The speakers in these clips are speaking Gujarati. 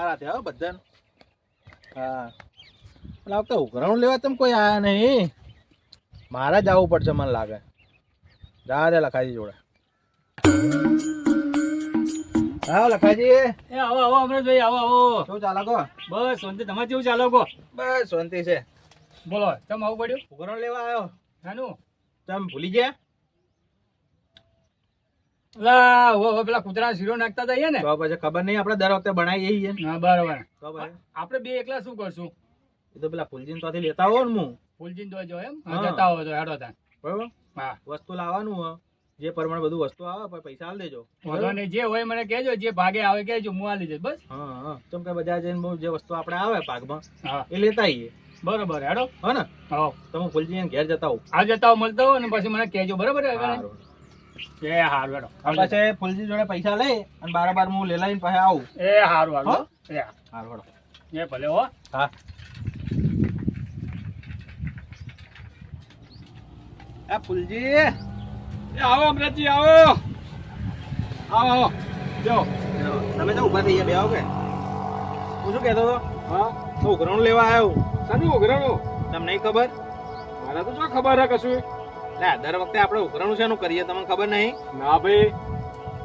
મારા થયા બધા. હા પણ આ વખતે ઉઘરાણું લેવા તમે કોઈ આયા નહીં. મારે જ આવવું પડશે મને લાગે. જા દે લખાજી જોડે. હા લખાજી. એ આવો આવો અમરેશભાઈ, આવો આવો. શું ચાલે કો? બસ શાંતિ. તમારે કેવું ચાલો કો? બસ શાંતિ છે. બોલો તમે આવું પડ્યું? ઉઘરાણું લેવા આવ્યો. નાનું તમે ભૂલી ગયા? લા હવે પેલા કૂતરા શીરો નાખતા હતા ને, તો પછી ખબર નહીં આપણે દર વખતે બનાવીએ છીએ. હા બરાબર. તો પછી આપણે બે એકલા શું કરશું? એ તો પેલા ફૂલજીને ત્યાંથી લેતા આવો ને હું. ફૂલજીને તો જો એમ હા. જતા હોય તો હેડો તા. બરોબર. હા વસ્તુ લાવવાનું હોય જે પ્રમાણે બધું વસ્તુ આવે પછી પૈસા આલ દેજો. વાંધો નહીં, જે હોય મને કહેજો, જે ભાગે આવે કહેજો, હું આલી દઈશ. બસ હા હા કેમ કે બજાર જઈને બહુ જે વસ્તુ આપણે આવે પાકમાં હા એ લેતા આવીએ. બરોબર હેડો. હા ને હા તમે ફૂલજી ઘેર જતા આવો. આ જતા હોય મળતા હોય ને પછી મને કહેજો. બરાબર એ હારું હેડો. પછી ફૂલજી જોડે પૈસા લઈ અને બાર હું લે લઈને પછી આવું. એ હારું હારું. એ હારું એ ભલે હો. હા આ ફૂલજી એ આવો અમરેશજી, આવો આવો આવો. જો તમે તો ઉભા થઈ ગયા બે આવો કે હું શું કહેતો હતો? હા તો ઉઘરાણું લેવા આવ્યો. સાનું ઉઘરાણું? તમને નહીં ખબર? મારા તો શું ખબર હે કશું? લે દર વખતે આપણે ઉઘરાણું શેનું કરીએ તમને ખબર નહીં? ના ભાઈ.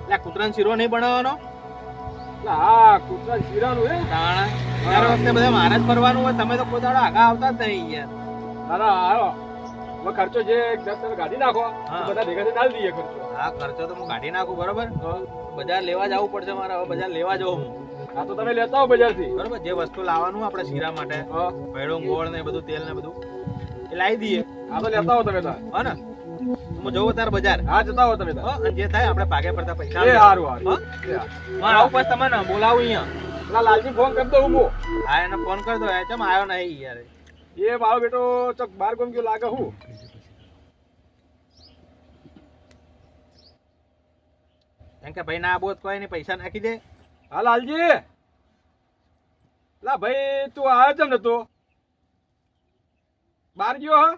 લે કૂતરાનો શીરો નહીં બનાવવાનો? હા કૂતરા શીરાનું હે. તાણા દર વખતે બધા મારે જ ફરવાનું હોય. તમે તો કોઈ દાડો આગા આવતા જ નહીં યાર. ના હાલો હવે ખર્ચો જે 10 તમે કાઢી નાખો, હા. બધા ભેગા થઈને આલી દઈએ ખર્ચો. હા ખર્ચો તો હું કાઢી નાખું બરોબર. બજાર લેવા જવું પડશે મારે. હવે બજાર લેવા જવું હું. આ તો તમે લેતા હો બજારથી. બરોબર. જે વસ્તુ લાવવાનું આપણે શીરા માટે હા ભેળું ગોળ ને બધું તેલ ને બધું એ લાવી દઈએ. આ તો લેતા હો તમે તાર. હા ને હું જોઉં તાર બજાર. હા જતા હો તમે તાર. હા, અને જે થાય આપણે ભાગે પડતા પૈસા એ આપજો. હારું હારું. હા? હું આવું પછી તમને બોલાવું અહીંયા. પેલા લાલજી ફોન કરી દઉં હું. હા એને ફોન કરી દો. ચમ આવ્યો નહીં યાર. એ મારો બેટો ચક બાર ગમ ગયો લાગે હું. એમ કે ભાઈ ના બોત કોઈ નહીં પૈસા નાખી દે. હા લાલજી. લા ભાઈ તું આવ્યો છે ને તું બાર ગયો હા?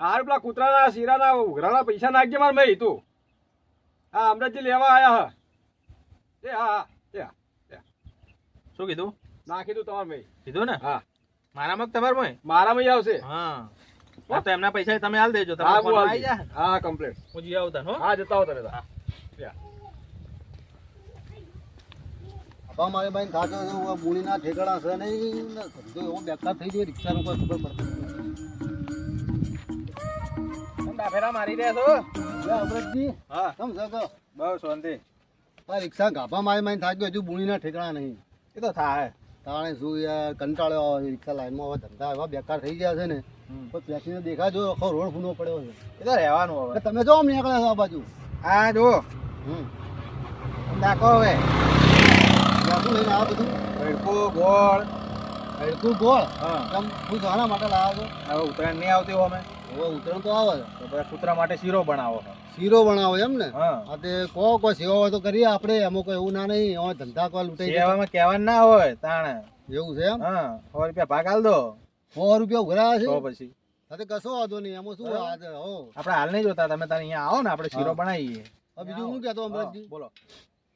હારું પેલા કૂતરાના શીરાના ઉઘરાના પૈસા નાખજે માર ભાઈ તું. હા અમરેશજી લેવા આયા હા. એ હા હા એ હા શું કીધું? નાખી દઉં તમાર ભાઈ. કીધું ને? હા મારામાં કે તમારામાં? મારામાં ય આવશે. હા હા તો એમના પૈસા તમે હાલ દેજો. હા તમારા હું ફોનમાં આવી આવી જાય. હા કમ્પ્લીટ. હું જી આવું તને હો. હા જતા હો તમે તાર. મારે ભાઈ થાતો મૂળીના ઠેકાણા છે નહીં ને ધંધો એવો બેકાર થઈ ગયો રિક્ષાનો કોઈ ખબર પડતી તમે ડાફેરા મારી રહ્યા છો? અમરતજી હા કેમ છે તો બહુ શાંતિ. આ રિક્ષા ગાભા મારી થાક્યો હજુ મૂળીના ઠેકાણા નહીં. એ તો થાય. તાણે શું યાર કંટાળ્યો આવે રિક્ષા લાઈનમાં. હવે ધંધા એવા બેકાર થઈ ગયા છે ને કોઈ પેસીને દેખાજો આખો રોડ ફૂનો પડ્યો છે. એ તો રહેવાનું હવે. તમે જો અમને નીકળ્યા છો આ બાજુ. હા જો નાખો હવે. શું લઈને આવો બધું ભેડકું ગોળ. હડકું ગોળ હા કેમ હું શાના માટે લાવ્યો હવે ઉત્તરાયણ નહીં આવતી હોય અમે છો? હવે ઉતરણ તો આવે છે. તો પછી કૂતરા માટે શીરો બનાવો. શીરો બનાવો એમ ને? હા હા તે કોઈ સેવા હોય તો કરીએ આપણે. એમાં કોઈ એવું ના નહીં હવે ધંધા કોઈ લૂંટાઈ જાય સેવામાં કહેવાનું ના હોય તાણે. એવું છે એમ? હા 100 રૂપિયા ભાગ આલ દો. 100 રૂપિયા ઉઘરાયા છે? તો પછી સાથે કશો વાંધો નહીં. એમાં શું આજે હો આપણે હાલ નહીં જોતા. તમે તારે અહીંયા આવો ને આપણે શીરો બનાવીએ. હવે બીજું હું કહેતો અમરતજી બોલો.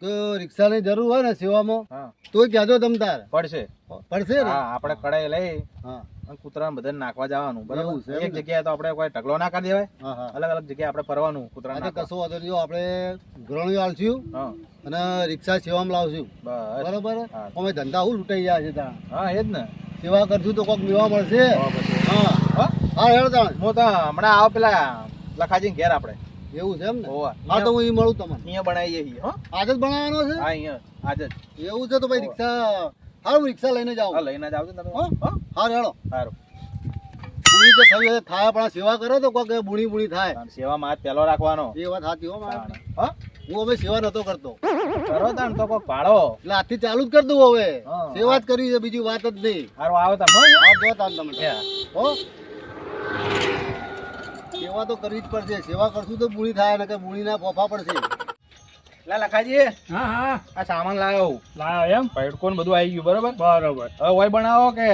કે રિક્ષાની જરૂર હોય ને સેવામાં હા તોય કહેજો તમ તાર પડશે. પડશે ને? હા આપણે કડાઈ લઈ હા અને કૂતરાને બધાને નાખવા જવાનું એવું બરાબર. છે એક એમ ને? જગ્યાએ તો આપણે કોઈ ઢગલો ના કરી દેવાય. હા હા અલગ અલગ જગ્યાએ આપણે ફરવાનું કૂતરાને આજે નાખવા. કશો વાંધો નહીં. આપણે ઘરણું આલશું હા અને રિક્ષા સેવામાં લાવશું બસ. બરોબર. હા. અમે ધંધા હું લૂંટાઈ જાય છે ત્યાં. હા એ જ ને. સેવા કરશું તો કોઈક મેવા મળશે. તો પછી. હા હા? હા હેડ તાણ. હું તો હમણાં આવો પેલા લખાજીને ઘેર આપણે. એવું છે એમ ને? હોવા. હા તો હું એ મળું તમને. અહીંયા બનાવીએ છીએ હો. આજ જ બનાવવાનો છે? હા અહીંયા આજ જ. એવું છે તો ભાઈ રિક્ષા હારું રિક્ષા લઈને જાઓ. હા લઈને જ આવજો ને તમે. હા? હા હા હેડો. સારું. બુણી તો થઈ હશે, થાય પણ આ સેવા કરો તો કોઈક બુણી બુણી થાય. તાણ સેવામાં હાથ પહેલો રાખવાનો. એ વાત સાચી હો મારે. તાણ. હા હું હવે સેવા નતો કરતો કરો તાણ તો કોક પાડો. એટલે આજથી ચાલુ જ કરી દઉં હવે. હા. સેવા જ કરી છે બીજી વાત જ નહીં. સારું આવો તમે હો. હા જો તાન તમે Yeah. હો સેવા તો કરવી જ પડશે. સેવા કરશું તો બુણી થાય ને કે બુણી ના ફોફા પડશે. લા લખાજી હા હા આ સામાન લાવ્યો. લાયો એમ? પૈડકો ને બધું આવી ગયું બરોબર. બરોબર. હવે ઓય બનાવો કે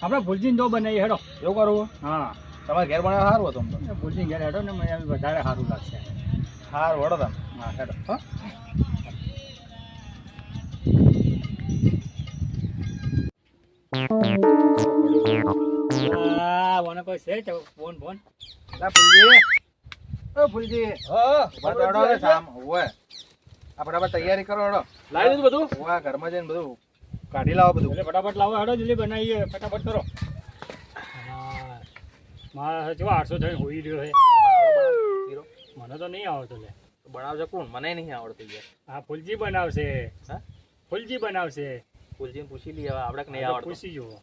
આપણે ભૂલજીને જો બનાવી હેડો. એવું કરવું? હા તમારે ઘેર બનાવો સારું હતું આમ તો. ભૂલજી ઘેર હેડો ને મને વધારે સારું લાગશે. સારું વડો તમે. હા હેડો. હા મને કોઈ છે ફોન ફોન લા ફૂલજી, ઓ ફૂલજી, હા ઉભા તો હડો હવે શામ ઓવે. આપણે હવે તૈયારી કરો હડો. લાવી દીધું બધું ઓવે, ઘરમાં જઈને બધું કાઢી લાવો બધું. એટલે ફટાફટ લાવો હેડો જલ્દી બનાવીએ ફટાફટ કરો મારા જો 800 થઈને હોઈ રહ્યો છે શીરો મને તો નહીં આવડતો લે બનાવશે કોણ? મને નહીં આવડતું યાર. આ ફૂલજી બનાવશે હા? ફૂલજી બનાવશે ફૂલજીને પૂછી લઈએ હવે, આપણે કે નહીં આ તો આવડતું. પૂછી જુઓ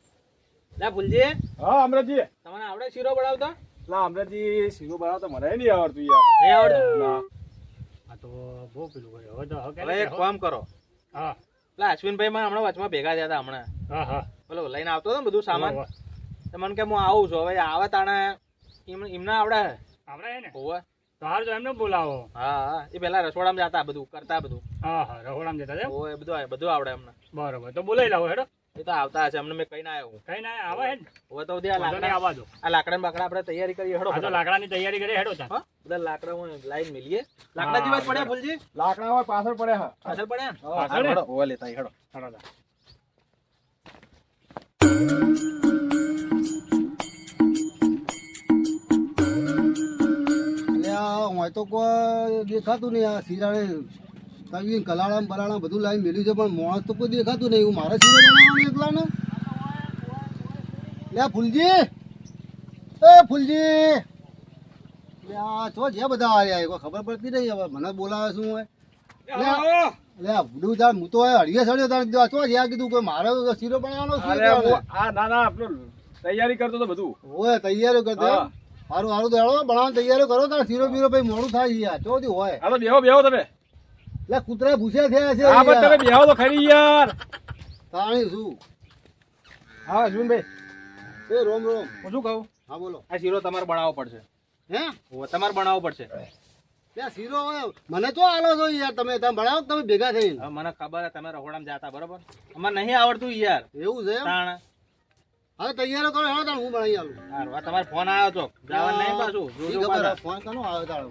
લા ફૂલજી, હા અમરજી તમને આવડે શીરો બનાવતા? ના અમરજી શીરો બનાવતા મને નહીં આવડતું યાર નહીં આવડતું? ના આ તો બહુ પેલું કર્યું હવે તો હવે એક કામ કરો. હા પેલા અશ્વિનભાઈ માં હમણાં વચમાં ભેગા થયા હતા હમણાં. હા હા પેલો લઈને આવતો હતો ને બધું સામાન. હોવે. તો મને કે હું આવું છું. હવે આવે તાણે એમને આવડે. આવડે છે ને હોવે. તો હાર તો એમને બોલાવો હા હા, એ પેલા રસોડામાં જતા બધું કરતા બધું. હા હા રહોડામાં જતા છે હોવે, બધું આવડે એમને. બરોબર તો બોલાવી લાવો હેડો એ તો આવતા હશે, અમને મેં કઈ ના આવ્યો. કઈ ના આવે હે ને હવે તો બધા વાંધો નહીં, આવવા દો લાકડા બાકડા આપણે તૈયારી કરીએ હડો. આ તો લાકડાની તૈયારી કરી હેડો ત્યાં હા, બધા લાકડા હું લાઈન મેલીએ. લાકડા જેવા જ પડ્યા ફૂલજી? લાકડા હોય પાછળ પડે હા પાછળ પડ્યા ને? હા, પાછળ ને? હડો, હોવે લેતા આવીએ, હડો. હેડો ત્યાં. એટલે આ હોય તો કોઈ દેખાતું નહીં. આ શીરાને તવી કલાળા બલાળા બધું લાઈન મેળ્યું છે પણ માણસ તો કોઈ દેખાતું નહીં. એવું મારે શીરો બનાવવાનું એકલા ને. લે ફૂલજી, એ ફૂલજી, લે આ છો જે બધા આવ્યા કોઈ ખબર પડતી નહીં. હવે મને બોલાવે શું હોય? લે ભૂડું તાર હું તો હળીએ સડ્યો તાર ચો જ્યાં કીધું કોઈ મારે તો શીરો બનાવવાનો અરે શું હું આ ના ના આપણું તૈયારી કરતો તો બધું હોય તૈયારીઓ કરતો હા. સારું સારું તો હેડો બનાવવાની તૈયારીઓ કરો તાર શીરો બીરો પછી મોડું થાય છે યાર ચોથી હોય. હાલો બેહો બેહો તમે એટલે કૂતરા ભૂસ્યા થયા છે હા પણ તમે યાર. બેહો તો ખરી યાર તાણી શું? હા અશ્વિનભાઈ, એ રોમ રોમ. હું શું કહું? હા બોલો. આ શીરો તમારે બનાવવો પડશે. હે હોવે, તમારે બનાવવો પડશે. ત્યાં શીરો હોય મને તો આલો છો યાર તમે બનાવો તમે ભેગા થઈને. હવે મને ખબર હે તમે રહોડામાં જાતા બરોબર. અમારે નહીં આવડતું યાર. એવું છે એમ? તાણ હવે તૈયારીઓ કરો હેડો તાણ હું બનાવી આલું. હારું, આ તમારો ફોન આવ્યો તો જવાનું નહીં પાછું. ઈ જોજો ખબર હે, પાછા. ફોન કરનો આવે તાળો.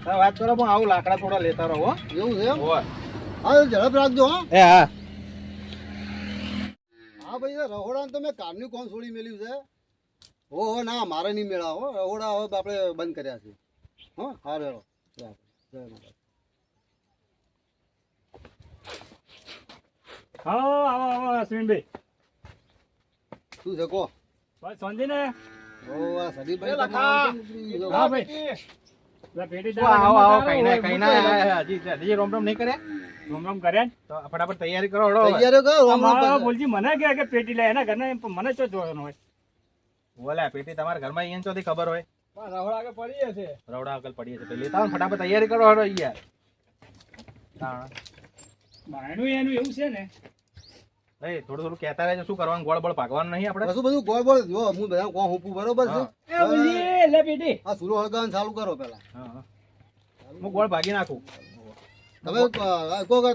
તમે વાત કરો, હું આવું લાકડા થોડા લેતા રહો. હો. એવું છે એમ? હોવે. હા ઝડપ રાખજો હા. એ હા. હા ભાઈ રહોડા તો મેં કારનું કોણ છોડી મેલ્યું છે. ઓહો ના મારે નહીં મેળાવો રહોડા હવે આપણે બંધ કર્યા છે. હા હારું હેડો. જય માતા. હા આવો આવો અશ્વિનભાઈ શું છે કો? બસ સમજી ને ઓ આ સદીભાઈ એ લખા. તમારે હા ભાઈ પેલા પેટી આવો આવો આવો, કઈ ના કઈ ના. હજી રોમ રોમ નહીં કરે રોમ રોમ કર્યા ને? તો ફટાફટ તૈયારી કરો હળો. તૈયારીઓ કરો રોમ રોમ અમારા કરજો. બોલજી મને કે પેટી લે એના ઘરના એમ મને શું જોવાનું હોય બોલે પેટી તમારા ઘરમાં અહીંયા ચોથી ખબર હોય. રહોડા આગળ પડી હશે રવડા આગળ પડીએ છે. લેતા આવો ને ફટાફટ તૈયારી કરો હળો યાર. તાણ. બાયણું એનું એવું છે ને એ થોડું થોડું કહેતા રહેજો, શું કરવાનું? ગોળ બોળ ભાગવાનું નહીં આપણે. કશું બધું ગોળ બોળ જો હું બધા કોણ હુંપું બરોબર છે. એ બોલજી લે પેટી આ સુરો હળગાવાનું ચાલુ કરો પેલા. હા, હા. હું ગોળ ભાગી નાખું તમે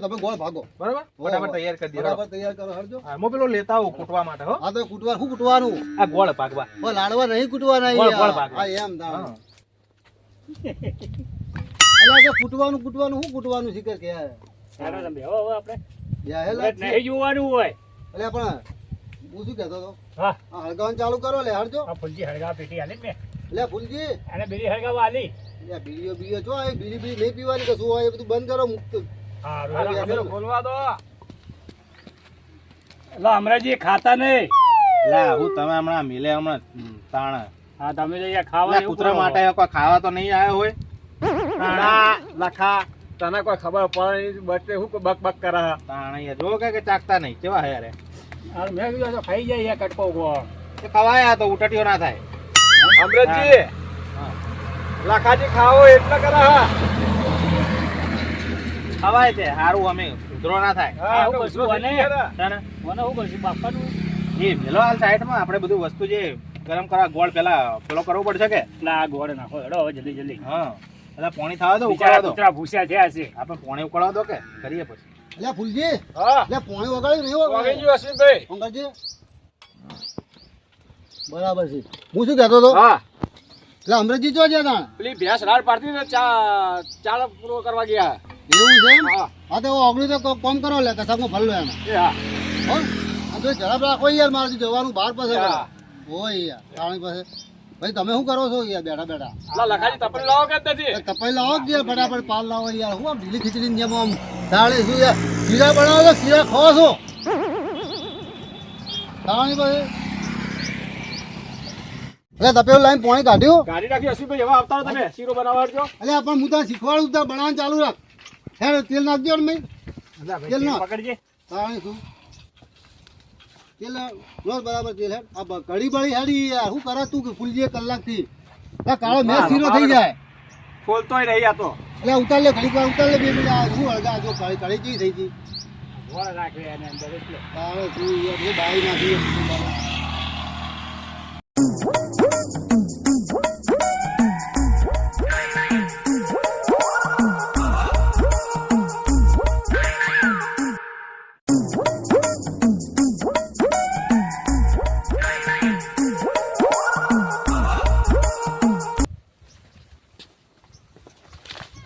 તમે ગોળ ભાગો. બરોબર. ફટાફટ તૈયાર કરી દો. બરાબર તૈયાર કરો હરજો. હા, હું પેલો લેતા આવું કૂટવા માટે. હો, હા તો કૂટવા શું કૂટવાનું? આ ગોળ ભાગવા. ઓ લાડવા નહીં કૂટવાના ગોળ યાર. ભાગવા. હા એમ તાણ. હા. અલા કે કૂટવાનું શું કૂટવાનું શીખર કે ચાલો તમે બેહો હવે આપણે યા હેલા નહીં જોવાનું હોય એટલે પણ હું શું કહેતો હતો હા આ હળગાવાનું ચાલુ કરો લે હરજો. આ ફૂલજી હળગા પેટી આલી ને લે ફૂલજી એને બીડી હળગાવા આલી લે બીડીઓ જો આ બીડી નહીં પીવાની કશું હોય એ બધું બંધ કરો મુક્ત. હારું હારું, હેડો. હેડો. બોલવા દો એટલે અમરાજી ખાતા નહીં લા હું તમે હમણાં મિલે હમણાં તાણ. હા તમે તો અહીંયા ખાવા લા, એવું કૂતરા કરો. માટે કોઈ ખાવા તો નહીં આવ્યો હોય. ના લખા તને કોઈ ખબર પડે નહીં બચે હું બક બક કરે તાણ અહીંયા જો કે ચાકતા નહીં કેવા હે યાર. હારું, મેં કીધું આ તો ખાઈ જાય યાર કટકો ગોળ. એ ખવાય આ તો ઉટટીઓ ના થાય. અમરજી હા. લખાજી ખાવો એટલે કરે હા ખવાય છે સારું, અમે ઉધરો ના થાય. હા, હું કશું બને. તાણે મને શું કરશું બાપાનું એ મેલો હાલ સાઈડમાં આપણે બધું વસ્તુ જે ગરમ કરવા ગોળ પેલા પેલો કરવો પડશે કે. ના ગોળ નાખો હેડો હવે જલ્દી જલ્દી હા, એટલે પાણી થવા દો, બિચારા ઉકાળવા દો. કૂતરા ભૂસ્યા થયા છે આપણે પાણી ઉકાળવા દો કે કરીએ પછી. લે ફૂલજી હા લે પોણી વગાડ્યું નહીં વાગી વગાડ્યું ગયું અશ્વિનભાઈ અંકલજી બરાબર છે. હું શું કહેતો હતો હા એટલે અમરેજી જો જ્યાં તાણ પેલી ભેંસ રાડ પાડતી ને ચાળ પૂરો કરવા ગયા એવું છે એમ? હા હા તો ઓગળી તો કોમ કરો લે કસાકમાં ભર લો એમાં એ હા હો આ તો ઝડપ રાખો યાર મારે જવાનું બહાર પાસે હા. હોય યાર તાણી પાસે ભાઈ તમે શું કરો છો યાર બેઠા બેઠા લા લખાજી તપેલી લાવો કે નથી તપાઈ લાવો કે યાર ફટાફટ પાલ લાવો યાર હું આમ ઢીલી ખીચડીની જેમ આમ દાળે શું યાર શીરા બનાવો છો શીરા ખાઓ છો તાણી પાસે એટલે તપેલું લાઈન પાણી કાઢ્યું ગાડી રાખી અશ્વિનભાઈ એવા આવતા રહો તમે શીરો બનાવવા આવજો એટલે પણ હું તને શીખવાડું તાર બનાવવાનું ચાલુ રાખ હે તેલ નાખજો ને મેં તેલ નાખ પકડજે તાણી શું તેલ નો બરાબર તેલ હેડ આ કઢી બળી હેડી યાર શું કરે તું કે ફૂલજી કલાકથી આ કાળો મેચ શીરો થઈ જાય ખોલતોય નહીં આ તો એટલે ઉતાર લે ઘડીક વાર ઉતાર લે 2 મિનિટ આ શું હળગા જો કઢી કઢી કેવી થઈ ગઈ ગોળ રાખે એની અંદર એટલે તારે શું યાર હું બાળી નાખી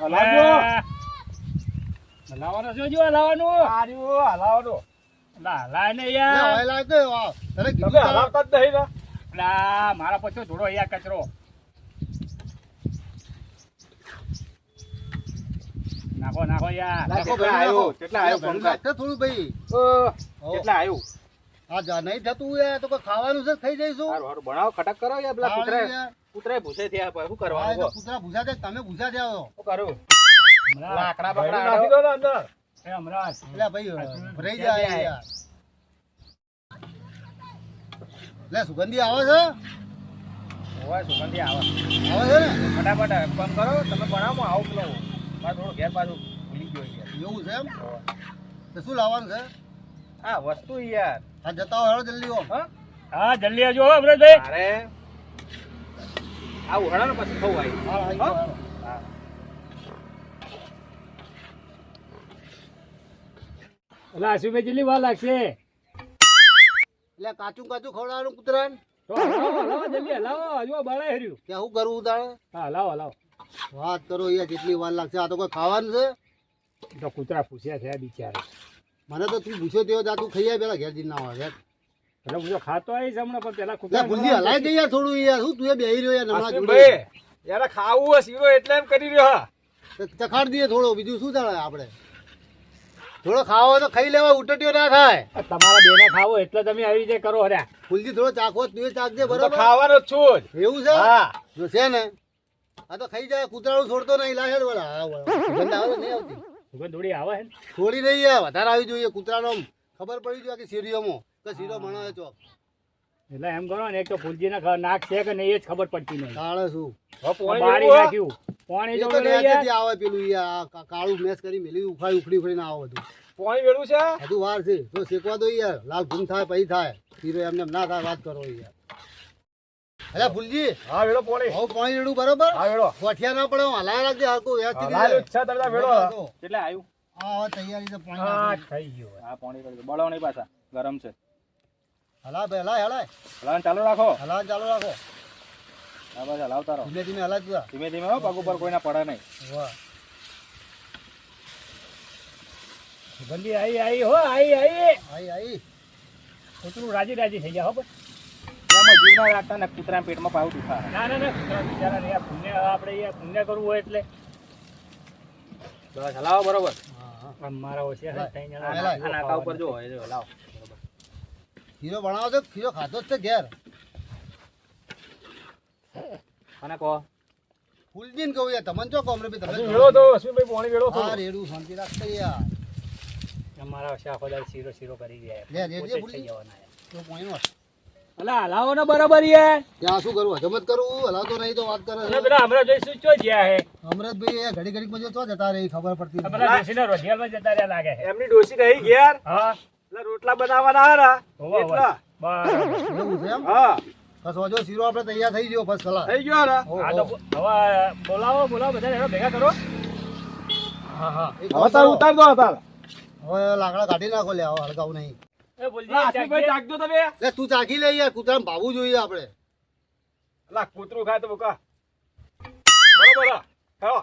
હલાવજો હલાવવાનો છે જો હલાવવાનું આર્યું હલાવવાનો ના હલાય ને લે યાર હવે લાગ દે વાહ તને કીધું તમે તારે. હલાવતા જ નહીં ને અલા, મારા પછી થોડો અહીંયા કચરો નાખો નાખો યાર નાખો. નાખો ભાઈ, આવ્યો? નાખો. કેટલા આવ્યો? ઘણું નાખશે થોડું ભાઈ કેટલા આવ્યું આ જા નહીં થતું યાર તો કોઈ ખાવાનું છે ખાઈ જઈશું સારું સારું બનાવો ખટક કરો યાર પેલા તાળી કૂતરા યાર. કૂતરા ભૂસે થયા પછી શું હા, કરવાનું એ તો કહો? કૂતરા ભૂસા છે તમે ભૂસા થયા છો શું કરું હમણાં લાકડા ભાઈને બકડા નાખી દો ને અંદર એ હમણાં એટલે ભાઈ ભરાઈ જાય યાર લે સુગંધી આવે છે હોય સુગંધી આવે આવે છે ને ફટાફટ કામ કરો તમે બનાવો આવું પેલો મારે થોડું ઘેર પાછું ભૂલી ગયો યાર એવું છે એમ તો શું લાવવાનું છે હા વસ્તુ યાર આ જતા હોય જલ્દી હો હા હા જલ્દી આવજો હો અમૃતભાઈ અરે આવું હળો ને પછી ખવું આવી હા, આવી ગયો, હાલો. હા અલા આશુભાઈ કેટલી વાર લાગશે એટલે કાચું કાચું ખવડાવવાનું કૂતરાને તો હલાવો હલાવો જલ્દી હલાવો હજુ બળાઈ હર્યું કે શું કરવું તારે હા હલાવો હલાવો વાત કરો યાર કેટલી વાર લાગશે આ તો કોઈ ખાવાનું છે તો કૂતરા પૂછ્યા છે બિચારા મને તો તું પૂછ્યો તેવો જા તું ખાઈ જાય પેલા ઘેર જઈને ના હોય યાર એટલે હું તો ખાતો આવીશ હમણાં પણ પેલા લે કૂતરા ભૂલજી હલાઈ દે યાર થોડું યાર શું તું એ બેહી રહ્યો યાર હમણાં જોડે અશ્વિનભાઈ યાર ખાવું હોય શીરો એટલે એમ કરી રહ્યો હા ચખાડ દઈએ થોડો બીજું શું ચાલે આપણે થોડો ખાવો હોય તો ખાઈ લેવા ઉટટીઓ ના થાય તમારા બેને ખાવો એટલે તમે આવી રીતે કરો હર્યા ફૂલજી થોડો ચાખવો તું એ ચાખજે હું તો બરોબર ખાવાનો જ છું જ. એવું છે હા જો છે ને આ તો ખાઈ જાય કૂતરાનું છોડતો નહીં લાહેડ વળા હા વળા સુગંધ આવે ને નહીં આવતી સુગંધ થોડી આવે છે ને થોડી નહીં યાર વધારે આવી જોઈએ કૂતરાનો આમ ખબર પડી જોઈએ કે શેરીઓમાં કે શીરો બનાવે ચોક એટલે એમ કરો ને એક તો ફૂલજીને નાક છે કે નહીં એ જ ખબર પડતી નહીં તાણે શું હવે પોણી બાળી જેવું નાખ્યું પાણી એ જો તો યાર નેચેથી આવે પેલું યાર આ કાળું મેસ કરી મેલી ઉખાડી ઉખડીને આવે બધું પોણી વેળું છે બધું વાર છે તો શેકવા દો યાર લાલ ભૂમ થાય પછી થાય શીરો એમને એમ ના થાય વાત કરો યાર અલ્યા ફૂલજી હા વેળો પોણી બહુ પાણી રેડું બરોબર હા વેળો ગોઠિયા ના પડે હલાય રાખજે હરકું વ્યવસ્થિત લાલ રીતે. છે તરતા વેળો કેટલા આવ્યું હા હવે તૈયારી છે પાણી હા નાખવાની. થઈ ગયું હા પાણી કરી દો બળો નહીં પાછા ગરમ છે હલાય ભાઈ હલાય હલાય હલાવવાનું ચાલુ રાખો હલાય ચાલુ રાખો હા બસ હલાવતા રહો ધીમે ધીમે હલાય તું ધીમે ધીમે હો પગ ઉપર કોઈના પડે નહીં વાહ સુગંધી આવી આવી હો આવી આવી આઈ આઈ કૂતરું રાજી રાજી થઈ જાય હો બસ એમાં જીવ ના રાખતા ને કૂતરાના પેટમાં પાવ દુખા ના ના ના કૂતરા બિચારાને યાર પુણ્ય આપણે યાર પુણ્ય કરવું હોય એટલે બસ હલાવો બરોબર હા હા આમ મારા હોશિયાર ત્રણ જણા હલાય. આ નાકા ઉપર જો હોય જો હલાવો ખીરો બનાવો છો ખીરો ખાધો જ છે ઘેર અને કહો ફૂલજીને કહું યાર તમને ચો કોમરે બી તમે હજી વેળો તો અશ્વિનભાઈ પોણી વેળો હા થોડું. રેડું શાંતિ રાખશે યાર અમારા શાખોદાર શીરો શીરો કરી ગયા લે, રેડજે પોતે જ ફૂલી. થઈ જવાના યાર. તો પાણીનો અલા હલાવો ને બરાબર યાર ત્યાં શું કરવું હજમ જ કરવું હલાવતો નહીં તો વાત કરે અને પેલા હમણાં જોઈશું ચો જ્યાં હે અમરતભાઈ એ ઘડી ઘડી માં ચો જતા રહી ખબર પડતી આ નથી. પેલા દેશીના રોજિયાલમાં જતા રહ્યા લાગે છે એમની ડોસી નહીં ઘેર હા એટલે રોટલા બનાવવાના હારા હોવા એટલા બરાબર એવું છે એમ હા બસ હજો શીરો આપણે તૈયાર થઈ ગયો બસ કલા થઈ ગયો હારા આ તો હવે બોલાવો બધા એનો ભેગા કરો હા હા હવે તાર ઉતાર દો તાર હવે લાકડા કાઢી નાખો લે હવે હળગાવું નહીં એ બોલજી અશ્વિનભાઈ ચાખજો તમે લે તું ચાખી લે યાર કૂતરાને ભાવવું જોઈએ આપણે અલા કૂતરું ખાય તો બોકા બરોબર હા. ખાઓ.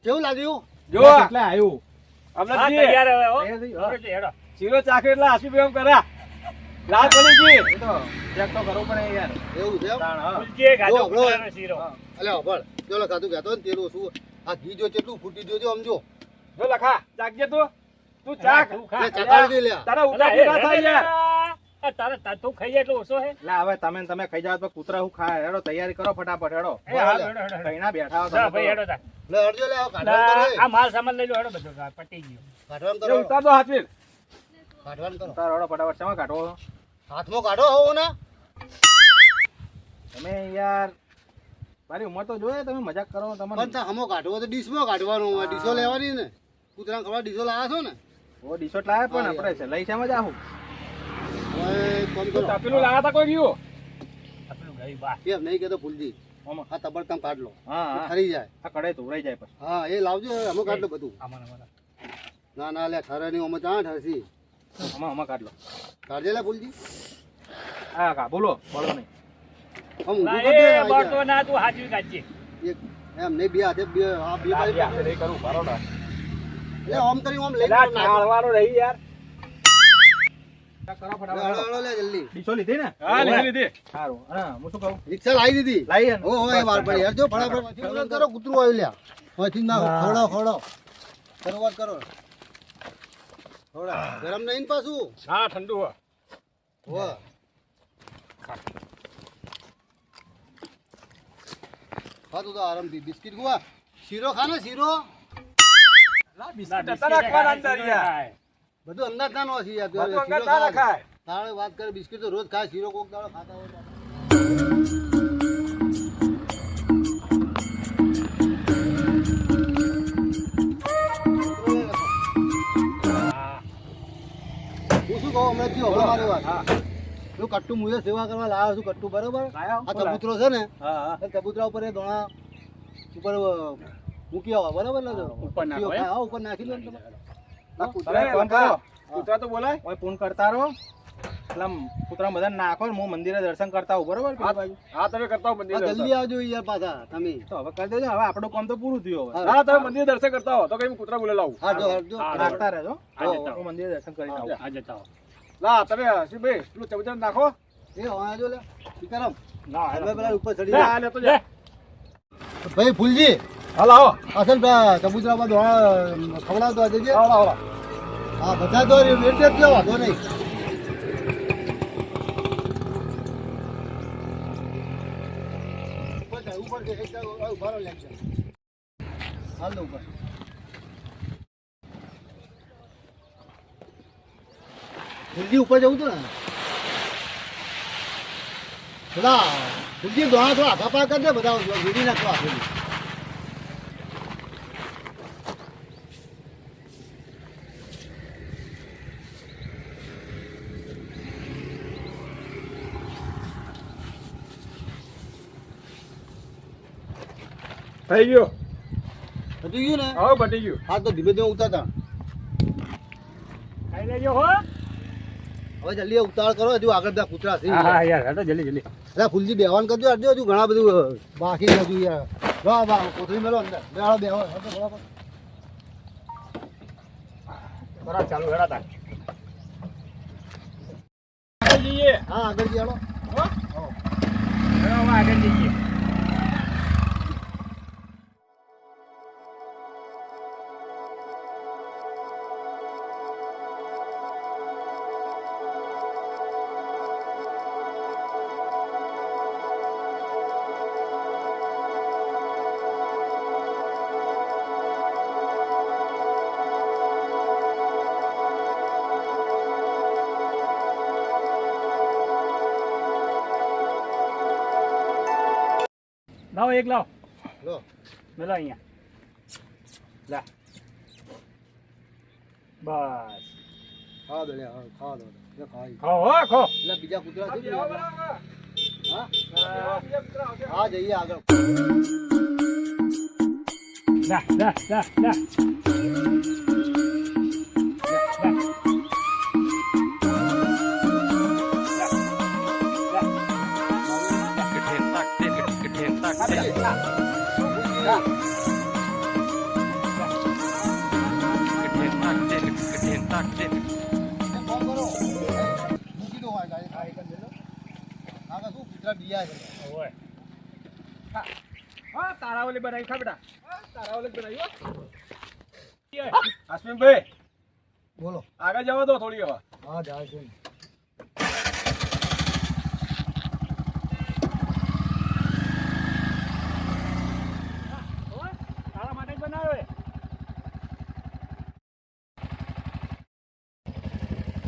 કેવું લાગ્યું જો કેટલા આવ્યું હા, અમરતજી, તૈયાર હવે, હો. તૈયાર થઈ ગયો? બરોબર છે, હેડો. શીરો ચાખ્યો એટલે આસી એમ કર્યા લાલ પડી ગઈ. એ તો ચેક તો કરવું પડે યાર એવું છે એમ? તાણ, હા. ફૂલજીએ ખાધો જો, બરોબર. કૂતરાનો શીરો. અલ્યા હભળ ચલો ખાધું કહેતો ને તેલ ઓછું આ ઘી જો કેટલું ફૂટી જોજો સમજો જો લખા ચાખજે તું ચાખ. તું ખા. ચકાડી દે લ્યા તારા અલા, ઉતાર એ ના થાય યાર. તું ખાઈ જાય એટલું ઓછો હે એટલે હવે તમે ખાઈ જાવ તો કૂતરા હું ખાય હેડો તૈયારી કરો ફટાફટ હેડો એ હા, હેડો, હેડો, હેડો. કઈના બેઠા હો જા, તમે ભાઈ, તો. હેડો તા. લે હરજો લે કાઢવાનું કરો આ માલ સામાન લઈ લો, હેડો બધો પટી ગયો. કાઢવાનું એ કરો ઉતાર દો હાથવીર. કાઢવાનું કરો તારો હેડો ફટાફટ શેમાં કાઢો હાથમાં કાઢો હોવો ને તમે યાર મારી ઉંમર તો જોઈએ તમે મજાક કરો પણ તમને ત્યાં હમો કાઢવો તો ડીશમાં કાઢવાનું હોય ડીશો લેવાની ને કૂતરાને ખબર ડીશો લાવ્યા છો ને ઓ ડીશોટ લાવે પણ હા, આપણે છે લઈ શેમાં જાહું હવે કોમ તો કરો તપેલું લાયા તા કોઈ ગયું આપણું ગયું બા. એમ નહીં કહેતો ફૂલજી આમાં. આ તબડ તમે કાઢ લો હા હા ખરી જાય આ કડાઈ ધોરાઈ જાય પછી હા એ લાવજો હમો કાઢ લો બધું આમાં, આમાં. ના ના લે ખરે નહીં અમે ત્યાં ઠરસી આમાં કાઢ લો કાઢજે લે ફૂલજી હા કા બોલો બોલો નહીં આમ ઊંધું ના, કરી દે, એ આઈ બળતો જાય. ના, તું હાચવી કાઢજે. એક એમ નહીં બે હાથે બે આ બે બાજુ આપણે નહીં કરવું બરોબર લે આમ કરી આમ લઈ એટલે લો આ ટાળવાનું રહી યાર. કરો લે, ફટાફટ હળો, હેડો. હળો, લે જલ્દી ડીશો લીધી ને હા લીધી લીધી. સારું હા હું શું કહું રિક્ષા લાવી દીધી લાઈએ ને? ઓ એ વાર પડી હેડજો ફટાફટ કરો કૂતરું આવ્યું લ્યા અહીંથી ના ખવડાવો ખવડાવો શરૂઆત કરો ખવડાવો ગરમ નહીં ને પાછું હા ઠંડુ હો. હો ખાતું તો આરામથી બિસ્કિટ ગુવા શીરો ખા ને શીરો લા, ના, બિસ્કિટ બિસ્કિટ હતા રાખવાના અંદર ખાય, યાર. બધું અંદાજ ના નો હશે યાર બધું શીરો અંગાત ના ખાવા. રખાય. તારે વાત કરે બિસ્કિટ તો રોજ ખાય શીરો કોક દાડો ખાતા હોય તો. હું શું કહું હમણાં થયું હવે મારી વાત તું કટ્ટુ મુજબ સેવા કરવા લાવ્યો છું કટ્ટુ બરોબર લાયા? આ કબૂતરો છે ને હા હા એ કબૂતરા ઉપર એ દોણા ઉપર મૂકી આવો બરાબર ને ઉપર નાખો, એમ? હા ઉપર નાખી દો ને તમે. આ તમે કૂતરા ફોન કરો કૂતરા તો બોલાય. ઓય ફોન કરતા રહો એટલે આમ કૂતરા બધા નાખો ને હું મંદિરે દર્શન કરતા હોઉં બરોબર પેલી બાજુ હા તમે કરતા હો મંદિર આ જલ્દી દર્શન. આવજો યાર પાછા તમે તો હવે કરી દેજો હવે આપણું કામ તો પૂરું થયું હવે હા. ના તમે મંદિર દર્શન કરતા હો તો કઈ હું કૂતરા બોલે લાવું. હા જો હટજો. હા, નાખતા રહેજો હા, જતા હું મંદિરે દર્શન કરીને આવું આ જતા હો. લા તમે હસીભાઈ પેલું ચમચમ નાખો. એ હા જો લે સીતારામ ના, હવે હેડો. પેલા ઉપર ચડી લે, જા આ લેતો જા. ભાઈ ફૂલજી હાલો આવો. અસલ કબૂતરા માં દોણા ખવડાવતો આજે આવો આવો. હા બધા તો રેટ જ છે વાંધો નહીં ઉપર ચડ, ઉપર ચડ, એક જગ્યાએ ઉભા રહો, લે છે. હાલ દો ઉપર ફૂલજી ઉપર જવું હતું ને બધા ફૂલજી દોણા થોડા આખા પા કરી દે બધા વીડી નાખો આખું થઈ ગયું. બધી ગયું ને હવે બટી ગયું. હા તો ધીમે ધીમે ઉતારતા ખાઈ લેજો હો. હવે જલ્દી ઉતાર કરો હજુ આગળ બધા કૂતરા છે હા, હા, યાર, હેડો, જલ્દી, જલ્દી. એટલે ફૂલજી બેવાન કરજો હજુ હજુ ઘણા બધું બાકી છે હજુ યાર લો બા કોથળી મેલો અંદર બેહાડો બેહો હટો બરાબર બરાબર, ચાલુ, હેડો તાર. આગળ જઈએ. હા આગળ જઈ હાલો હો? હેડો, હવે આગળ જઈએ. લાવો, એક લાવો. લો મેલો અહીંયા. લે. બસ. ખાવા દો લે હા, ખાવા દો લે ખાઈ ખાઓ, હો, ખાઓ. એટલે બીજા કૂતરા આ છે બેહો બરાબર. હા બીજા કૂતરા આવશે. હા જઈએ આગળ લે, લે, લે, લે. રાખજે એક કામ કરો મૂકી દો આ ગાડી આ એક જ લેલો આ શું કૂતરા બિયા છે ઓય હા તારા ઓલી બનાવી ખા બેટા હા તારા ઓલી બનાવી આસમીનભાઈ બોલો આગળ જવા દો થોડી હવે હા જાય છે ઓય તારા માટે જ બનાવ્યો હે.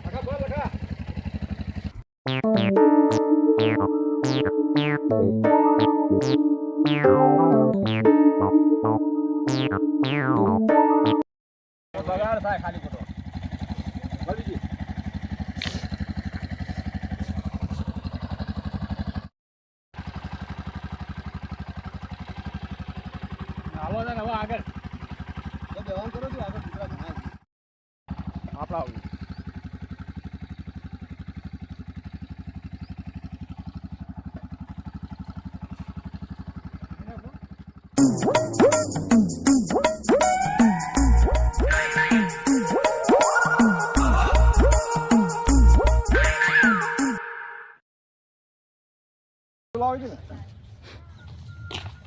લખા બોલ લખા બગાડ થાય ખાલી ખોટો ભલીજી આવો ને હવે આગળ તો બેવાન કરો છો આગળ કૂતરા ઘણા છે આપણા આવું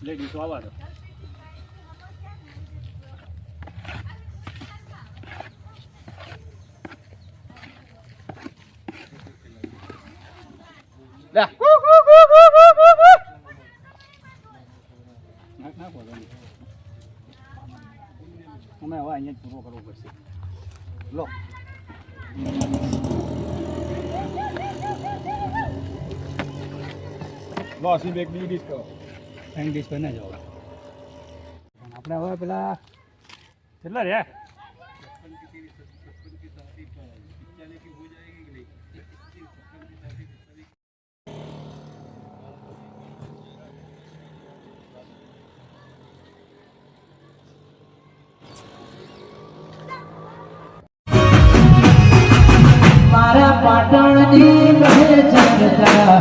લેડીઝ આવવા દો. લે નાખ બોલો અમે હવે અહીંયા જ પૂરો કરવો પડશે. લો બસ ઈ બેગ ડીડીસ કરો ટાઈમ ડિશ પર ના જાવ આપણે હવે પેલા કેટલા રહ્યા મારા પાટણની કહે ચર્ચા